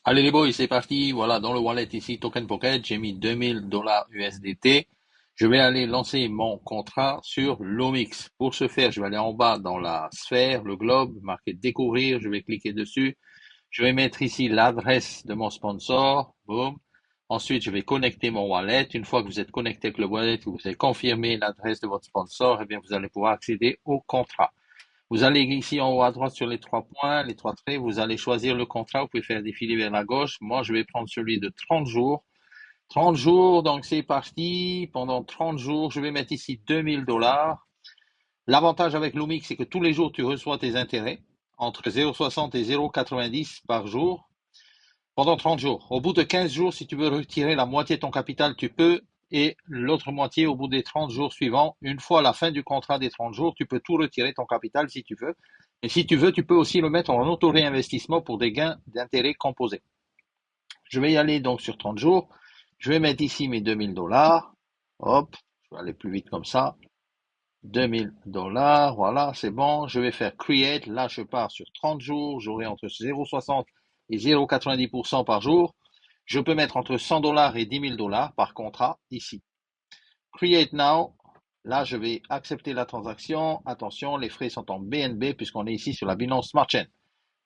Allez les boys, c'est parti. Voilà, dans le wallet ici, Token Pocket, j'ai mis 2000 dollars USDT. Je vais aller lancer mon contrat sur l'OMIX. Pour ce faire, je vais aller en bas dans la sphère, le globe, marqué découvrir. Je vais cliquer dessus. Je vais mettre ici l'adresse de mon sponsor. Boom. Ensuite, je vais connecter mon wallet. Une fois que vous êtes connecté avec le wallet, que vous avez confirmé l'adresse de votre sponsor, eh bien, vous allez pouvoir accéder au contrat. Vous allez ici en haut à droite sur les trois points, les trois traits, vous allez choisir le contrat, vous pouvez faire défiler vers la gauche. Moi, je vais prendre celui de 30 jours. 30 jours, donc c'est parti. Pendant 30 jours, je vais mettre ici 2000 dollars. L'avantage avec Lumix, c'est que tous les jours, tu reçois tes intérêts entre 0,60 et 0,90 par jour pendant 30 jours. Au bout de 15 jours, si tu veux retirer la moitié de ton capital, tu peux. Et l'autre moitié au bout des 30 jours suivants. Une fois à la fin du contrat des 30 jours, tu peux tout retirer ton capital si tu veux. Et si tu veux, tu peux aussi le mettre en auto-réinvestissement pour des gains d'intérêt composés. Je vais y aller donc sur 30 jours. Je vais mettre ici mes 2000 dollars. Hop, je vais aller plus vite comme ça. 2000 dollars, voilà, c'est bon. Je vais faire create. Là, je pars sur 30 jours. J'aurai entre 0,60 et 0,90% par jour. Je peux mettre entre 100 dollars et 10 000 dollars par contrat ici. Create now. Là, je vais accepter la transaction. Attention, les frais sont en BNB puisqu'on est ici sur la Binance Smart Chain.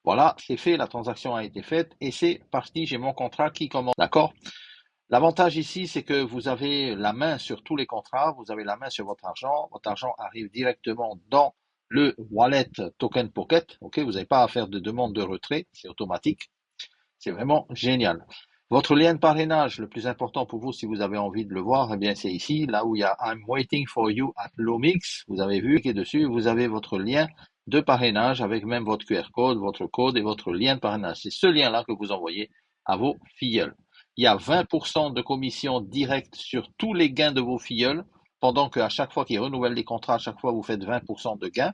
Voilà, c'est fait, la transaction a été faite et c'est parti, j'ai mon contrat qui commence. D'accord? L'avantage ici, c'est que vous avez la main sur tous les contrats, vous avez la main sur votre argent arrive directement dans le wallet Token Pocket, ok? Vous n'avez pas à faire de demande de retrait, c'est automatique, c'est vraiment génial. Votre lien de parrainage, le plus important pour vous, si vous avez envie de le voir, eh bien, c'est ici, là où il y a I'm waiting for you at Lomix. Vous avez vu, cliquez dessus, vous avez votre lien de parrainage avec même votre QR code, votre code et votre lien de parrainage. C'est ce lien-là que vous envoyez à vos filleuls. Il y a 20% de commission directe sur tous les gains de vos filleuls, pendant qu'à chaque fois qu'ils renouvellent les contrats, à chaque fois vous faites 20% de gains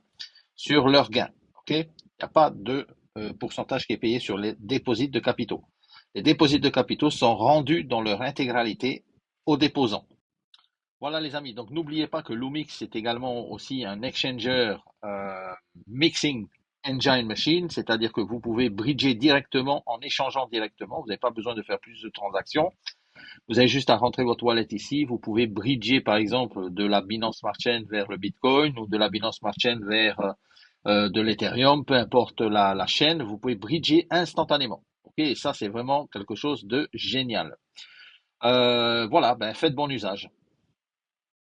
sur leurs gains. Ok? Il n'y a pas de pourcentage qui est payé sur les dépôts de capitaux. Les dépôts de capitaux sont rendus dans leur intégralité aux déposants. Voilà les amis, donc n'oubliez pas que Lumix est également aussi un exchanger mixing engine machine, c'est-à-dire que vous pouvez bridger directement en échangeant directement, vous n'avez pas besoin de faire plus de transactions, vous avez juste à rentrer votre wallet ici, vous pouvez bridger par exemple de la Binance Smart Chain vers le Bitcoin ou de la Binance Smart Chain vers de l'Ethereum, peu importe la chaîne, vous pouvez bridger instantanément. Ok, et ça c'est vraiment quelque chose de génial. Voilà, ben faites bon usage.